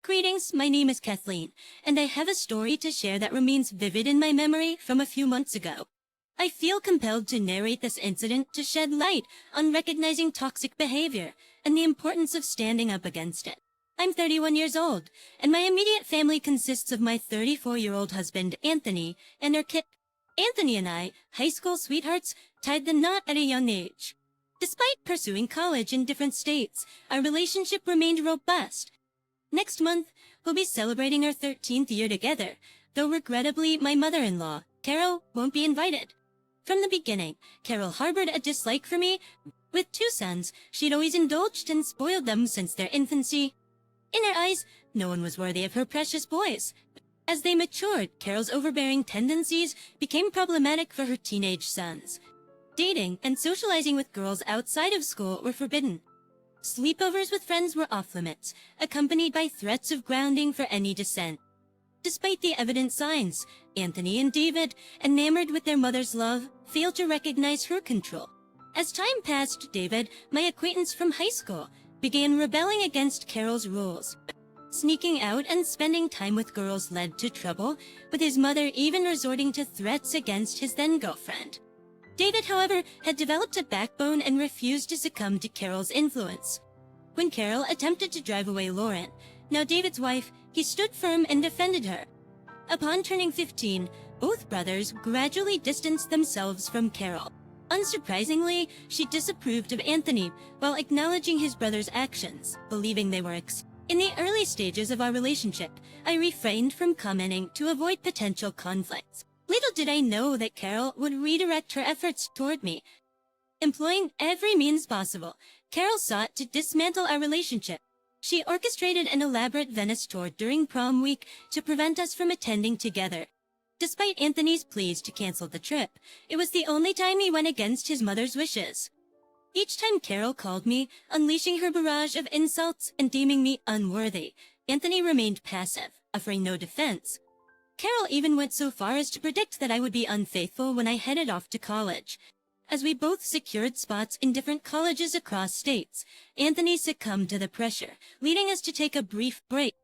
Greetings, my name is Kathleen, and I have a story to share that remains vivid in my memory from a few months ago. I feel compelled to narrate this incident to shed light on recognizing toxic behavior and the importance of standing up against it. I'm 31 years old, and my immediate family consists of my 34-year-old husband, Anthony, and our kid. Anthony and I, high school sweethearts, tied the knot at a young age. Despite pursuing college in different states, our relationship remained robust. Next month, we'll be celebrating our 13th year together, though regrettably my mother-in-law, Carol, won't be invited. From the beginning, Carol harbored a dislike for me. With 2 sons, she'd always indulged and spoiled them since their infancy. In her eyes, no one was worthy of her precious boys. As they matured, Carol's overbearing tendencies became problematic for her teenage sons. Dating and socializing with girls outside of school were forbidden. Sleepovers with friends were off-limits, accompanied by threats of grounding for any dissent. Despite the evident signs, Anthony and David, enamored with their mother's love, failed to recognize her control. As time passed, David, my acquaintance from high school, began rebelling against Carol's rules. Sneaking out and spending time with girls led to trouble, with his mother even resorting to threats against his then-girlfriend. David, however, had developed a backbone and refused to succumb to Carol's influence. When Carol attempted to drive away Lauren, now David's wife, he stood firm and defended her. Upon turning 15, both brothers gradually distanced themselves from Carol. Unsurprisingly, she disapproved of Anthony while acknowledging his brother's actions, believing they were In the early stages of our relationship, I refrained from commenting to avoid potential conflicts. Little did I know that Carol would redirect her efforts toward me. Employing every means possible, Carol sought to dismantle our relationship. She orchestrated an elaborate Venice tour during prom week to prevent us from attending together. Despite Anthony's pleas to cancel the trip, it was the only time he went against his mother's wishes. Each time Carol called me, unleashing her barrage of insults and deeming me unworthy, Anthony remained passive, offering no defense. Carol even went so far as to predict that I would be unfaithful when I headed off to college. As we both secured spots in different colleges across states, Anthony succumbed to the pressure, leading us to take a brief break.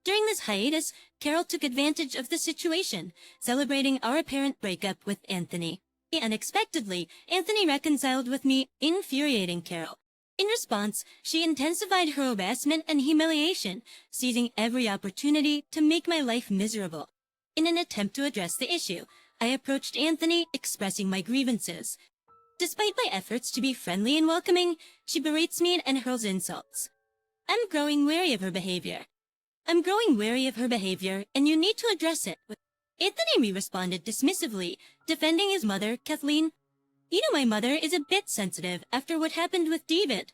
During this hiatus, Carol took advantage of the situation, celebrating our apparent breakup with Anthony. Unexpectedly, Anthony reconciled with me, infuriating Carol. In response, she intensified her harassment and humiliation, seizing every opportunity to make my life miserable. In an attempt to address the issue, I approached Anthony, expressing my grievances. Despite my efforts to be friendly and welcoming, she berates me and hurls insults. I'm growing wary of her behavior, and you need to address it. Anthony responded dismissively, defending his mother, Kathleen. You know, my mother is a bit sensitive after what happened with David.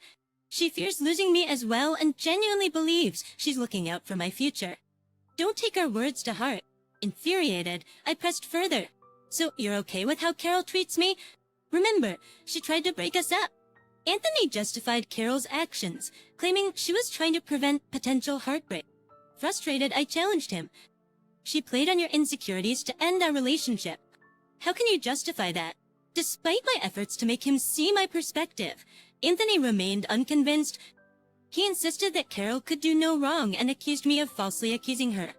She fears losing me as well and genuinely believes she's looking out for my future. Don't take our words to heart. Infuriated, I pressed further. So you're okay with how Carol treats me? Remember, she tried to break us up. Anthony justified Carol's actions, claiming she was trying to prevent potential heartbreak. Frustrated, I challenged him. She played on your insecurities to end our relationship. How can you justify that? Despite my efforts to make him see my perspective, Anthony remained unconvinced. He insisted that Carol could do no wrong and accused me of falsely accusing her.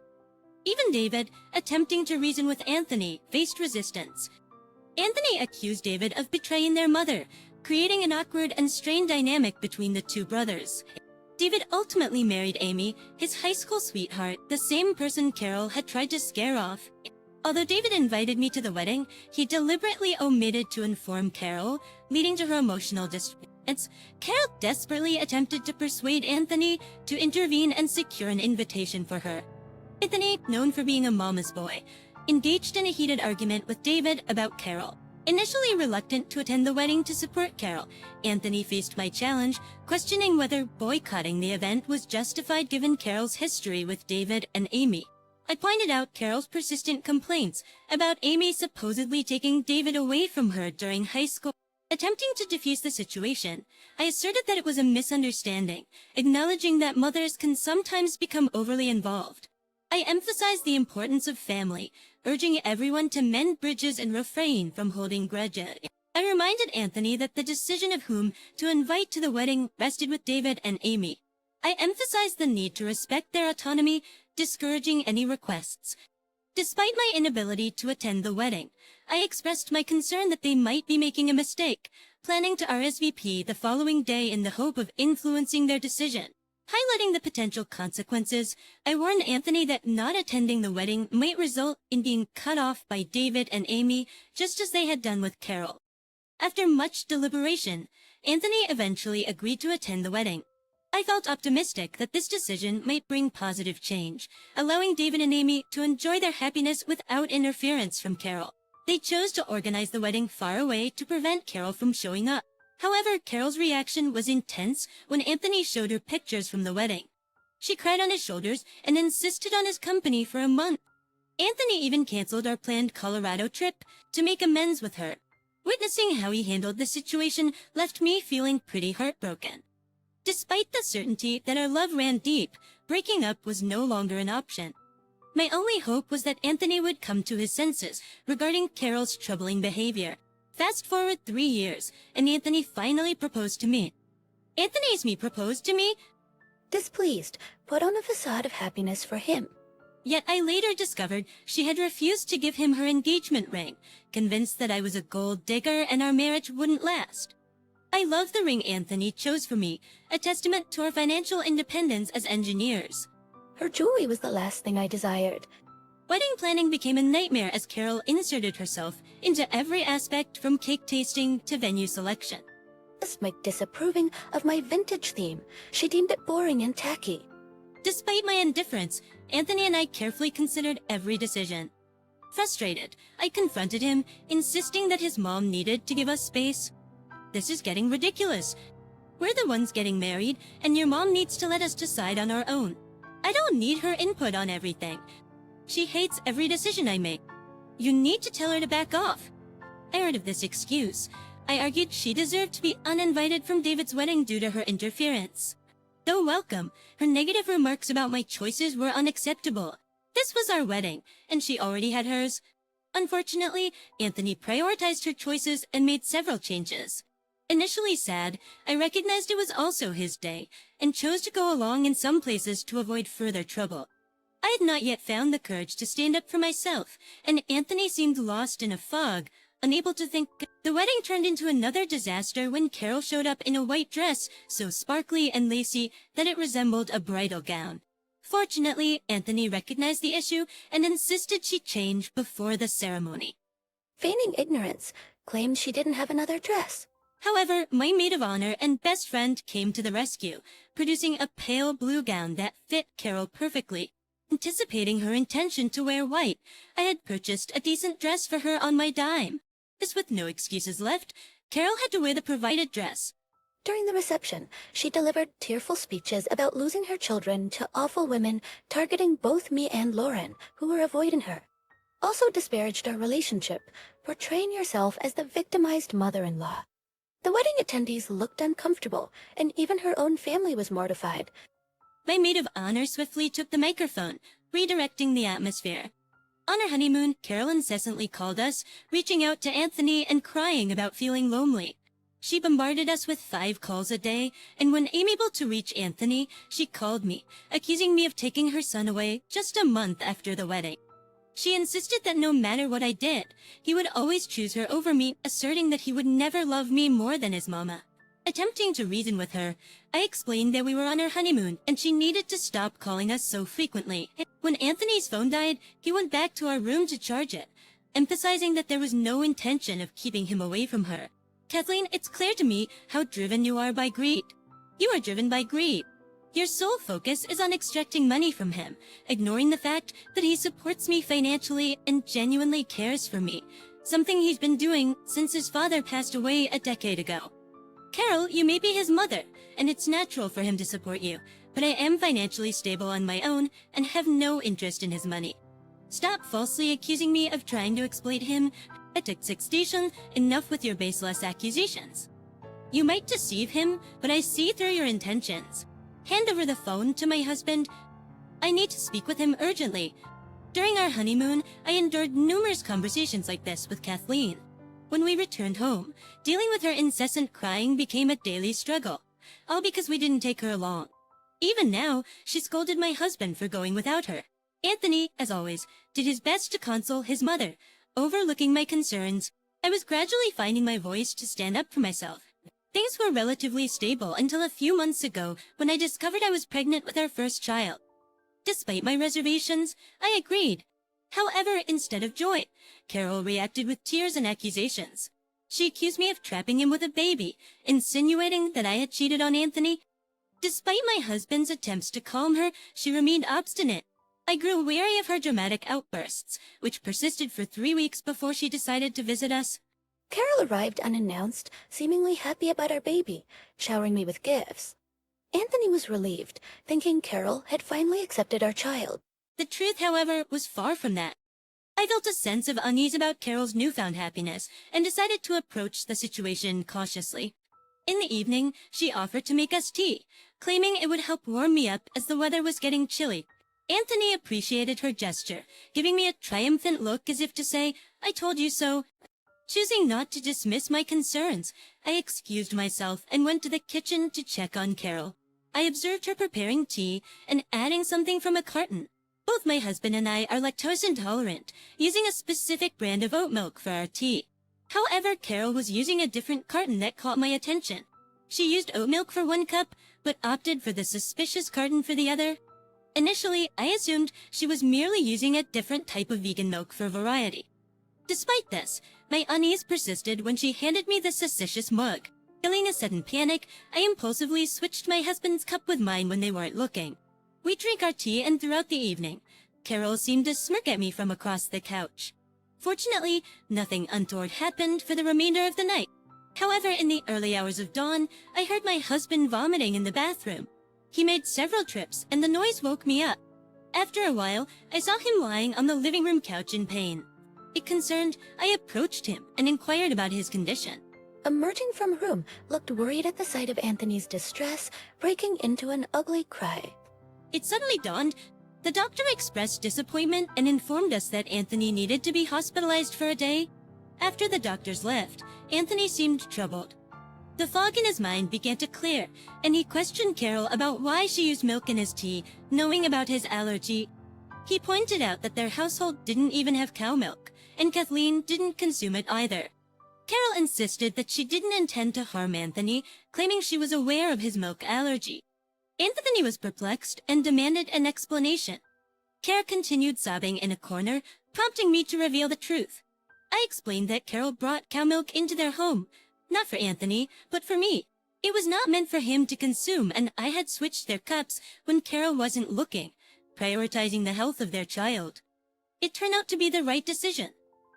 Even David, attempting to reason with Anthony, faced resistance. Anthony accused David of betraying their mother, creating an awkward and strained dynamic between the two brothers. David ultimately married Amy, his high school sweetheart, the same person Carol had tried to scare off. Although David invited me to the wedding, he deliberately omitted to inform Carol, leading to her emotional distress. Carol desperately attempted to persuade Anthony to intervene and secure an invitation for her. Anthony, known for being a mama's boy, engaged in a heated argument with David about Carol. Initially reluctant to attend the wedding to support Carol, Anthony faced my challenge, questioning whether boycotting the event was justified given Carol's history with David and Amy. I pointed out Carol's persistent complaints about Amy supposedly taking David away from her during high school. Attempting to defuse the situation, I asserted that it was a misunderstanding, acknowledging that mothers can sometimes become overly involved. I emphasized the importance of family, urging everyone to mend bridges and refrain from holding grudges. I reminded Anthony that the decision of whom to invite to the wedding rested with David and Amy. I emphasized the need to respect their autonomy, discouraging any requests. Despite my inability to attend the wedding, I expressed my concern that they might be making a mistake, planning to RSVP the following day in the hope of influencing their decision. Highlighting the potential consequences, I warned Anthony that not attending the wedding might result in being cut off by David and Amy, just as they had done with Carol. After much deliberation, Anthony eventually agreed to attend the wedding. I felt optimistic that this decision might bring positive change, allowing David and Amy to enjoy their happiness without interference from Carol. They chose to organize the wedding far away to prevent Carol from showing up. However, Carol's reaction was intense when Anthony showed her pictures from the wedding. She cried on his shoulders and insisted on his company for a month. Anthony even canceled our planned Colorado trip to make amends with her. Witnessing how he handled the situation left me feeling pretty heartbroken. Despite the certainty that our love ran deep, breaking up was no longer an option. My only hope was that Anthony would come to his senses regarding Carol's troubling behavior. Fast forward 3 years, and Anthony finally proposed to me. Anthony's me proposed to me? Displeased, put on a facade of happiness for him. Yet I later discovered she had refused to give him her engagement ring, convinced that I was a gold digger and our marriage wouldn't last. I love the ring Anthony chose for me, a testament to our financial independence as engineers. Her jewelry was the last thing I desired. Wedding planning became a nightmare as Carol inserted herself into every aspect from cake tasting to venue selection. Despite disapproving of my vintage theme, she deemed it boring and tacky. Despite my indifference, Anthony and I carefully considered every decision. Frustrated, I confronted him, insisting that his mom needed to give us space. This is getting ridiculous. We're the ones getting married, and your mom needs to let us decide on our own. I don't need her input on everything. She hates every decision I make. You need to tell her to back off. Tired of this excuse, I argued she deserved to be uninvited from David's wedding due to her interference. Though welcome, her negative remarks about my choices were unacceptable. This was our wedding, and she already had hers. Unfortunately, Anthony prioritized her choices and made several changes. Initially sad, I recognized it was also his day, and chose to go along in some places to avoid further trouble. I had not yet found the courage to stand up for myself, and Anthony seemed lost in a fog, unable to think. The wedding turned into another disaster when Carol showed up in a white dress so sparkly and lacy that it resembled a bridal gown. Fortunately, Anthony recognized the issue and insisted she change before the ceremony. Feigning ignorance, claimed she didn't have another dress. However, my maid of honor and best friend came to the rescue, producing a pale blue gown that fit Carol perfectly. Anticipating her intention to wear white, I had purchased a decent dress for her on my dime. As with no excuses left, Carol had to wear the provided dress. During the reception, she delivered tearful speeches about losing her children to awful women targeting both me and Lauren, who were avoiding her. Also disparaged our relationship, portraying herself as the victimized mother-in-law. The wedding attendees looked uncomfortable, and even her own family was mortified. My maid of honor swiftly took the microphone, redirecting the atmosphere. On our honeymoon, Carol incessantly called us, reaching out to Anthony and crying about feeling lonely. She bombarded us with 5 calls a day, and when unable to reach Anthony, she called me, accusing me of taking her son away just a month after the wedding. She insisted that no matter what I did, he would always choose her over me, asserting that he would never love me more than his mama. Attempting to reason with her, I explained that we were on our honeymoon and she needed to stop calling us so frequently. When Anthony's phone died, he went back to our room to charge it, emphasizing that there was no intention of keeping him away from her. Kathleen, it's clear to me how driven you are by greed. You are driven by greed. Your sole focus is on extracting money from him, ignoring the fact that he supports me financially and genuinely cares for me, something he's been doing since his father passed away a decade ago. Carol, you may be his mother, and it's natural for him to support you, but I am financially stable on my own and have no interest in his money. Stop falsely accusing me of trying to exploit him. At station, enough with your baseless accusations. You might deceive him, but I see through your intentions. Hand over the phone to my husband. I need to speak with him urgently. During our honeymoon, I endured numerous conversations like this with Kathleen. When we returned home, dealing with her incessant crying became a daily struggle, all because we didn't take her along. Even now, she scolded my husband for going without her. Anthony, as always, did his best to console his mother, overlooking my concerns. I was gradually finding my voice to stand up for myself. Things were relatively stable until a few months ago when I discovered I was pregnant with our first child. Despite my reservations, I agreed. However, instead of joy, Carol reacted with tears and accusations. She accused me of trapping him with a baby, insinuating that I had cheated on Anthony. Despite my husband's attempts to calm her, she remained obstinate. I grew weary of her dramatic outbursts, which persisted for 3 weeks before she decided to visit us. Carol arrived unannounced, seemingly happy about our baby, showering me with gifts. Anthony was relieved, thinking Carol had finally accepted our child. The truth, however, was far from that. I felt a sense of unease about Carol's newfound happiness and decided to approach the situation cautiously. In the evening, she offered to make us tea, claiming it would help warm me up as the weather was getting chilly. Anthony appreciated her gesture, giving me a triumphant look as if to say, "I told you so." Choosing not to dismiss my concerns, I excused myself and went to the kitchen to check on Carol. I observed her preparing tea and adding something from a carton. Both my husband and I are lactose intolerant, using a specific brand of oat milk for our tea. However, Carol was using a different carton that caught my attention. She used oat milk for 1 cup, but opted for the suspicious carton for the other. Initially, I assumed she was merely using a different type of vegan milk for variety. Despite this, my unease persisted when she handed me the suspicious mug. Feeling a sudden panic, I impulsively switched my husband's cup with mine when they weren't looking. We drank our tea, and throughout the evening, Carol seemed to smirk at me from across the couch. Fortunately, nothing untoward happened for the remainder of the night. However, in the early hours of dawn, I heard my husband vomiting in the bathroom. He made several trips, and the noise woke me up. After a while, I saw him lying on the living room couch in pain. Concerned, I approached him and inquired about his condition. Emerging from room, looked worried at the sight of Anthony's distress, breaking into an ugly cry. It suddenly dawned. The doctor expressed disappointment and informed us that Anthony needed to be hospitalized for a day. After the doctors left, Anthony seemed troubled. The fog in his mind began to clear, and he questioned Carol about why she used milk in his tea, knowing about his allergy. He pointed out that their household didn't even have cow milk, and Kathleen didn't consume it either. Carol insisted that she didn't intend to harm Anthony, claiming she was aware of his milk allergy. Anthony was perplexed and demanded an explanation. Carol continued sobbing in a corner, prompting me to reveal the truth. I explained that Carol brought cow milk into their home, not for Anthony, but for me. It was not meant for him to consume, and I had switched their cups when Carol wasn't looking, prioritizing the health of their child. It turned out to be the right decision.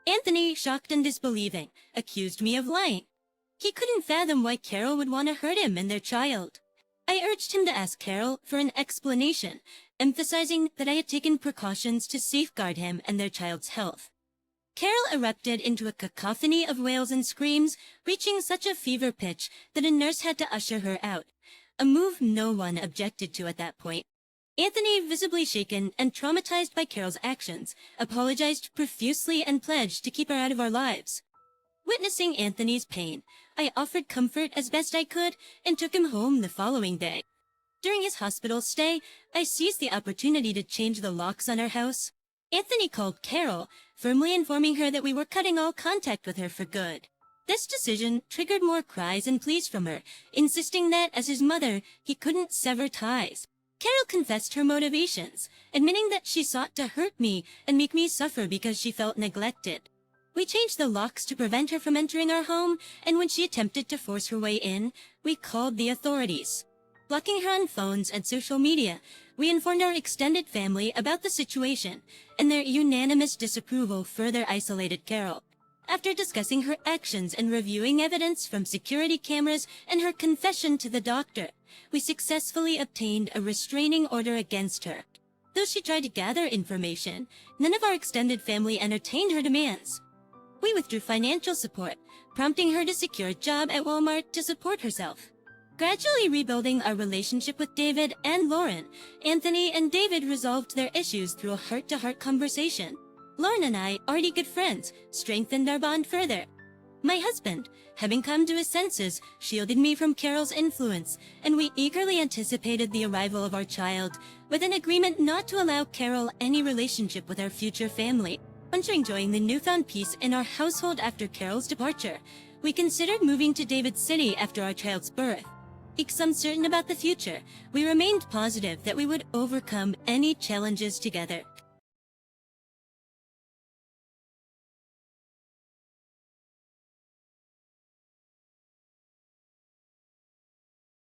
Anthony, shocked and disbelieving, accused me of lying. He couldn't fathom why Carol would want to hurt him and their child. I urged him to ask Carol for an explanation, emphasizing that I had taken precautions to safeguard him and their child's health. Carol erupted into a cacophony of wails and screams, reaching such a fever pitch that a nurse had to usher her out, a move no one objected to at that point. Anthony, visibly shaken and traumatized by Carol's actions, apologized profusely and pledged to keep her out of our lives. Witnessing Anthony's pain, I offered comfort as best I could and took him home the following day. During his hospital stay, I seized the opportunity to change the locks on our house. Anthony called Carol, firmly informing her that we were cutting all contact with her for good. This decision triggered more cries and pleas from her, insisting that, as his mother, he couldn't sever ties. Carol confessed her motivations, admitting that she sought to hurt me and make me suffer because she felt neglected. We changed the locks to prevent her from entering our home, and when she attempted to force her way in, we called the authorities. Blocking her on phones and social media, we informed our extended family about the situation, and their unanimous disapproval further isolated Carol. After discussing her actions and reviewing evidence from security cameras and her confession to the doctor, we successfully obtained a restraining order against her. Though she tried to gather information, none of our extended family entertained her demands. We withdrew financial support, prompting her to secure a job at Walmart to support herself. Gradually rebuilding our relationship with David and Lauren, Anthony and David resolved their issues through a heart-to-heart conversation. Lauren and I, already good friends, strengthened our bond further. My husband, having come to his senses, shielded me from Carol's influence, and we eagerly anticipated the arrival of our child, with an agreement not to allow Carol any relationship with our future family. Once enjoying the newfound peace in our household after Carol's departure, we considered moving to David City after our child's birth. Because uncertain about the future, we remained positive that we would overcome any challenges together.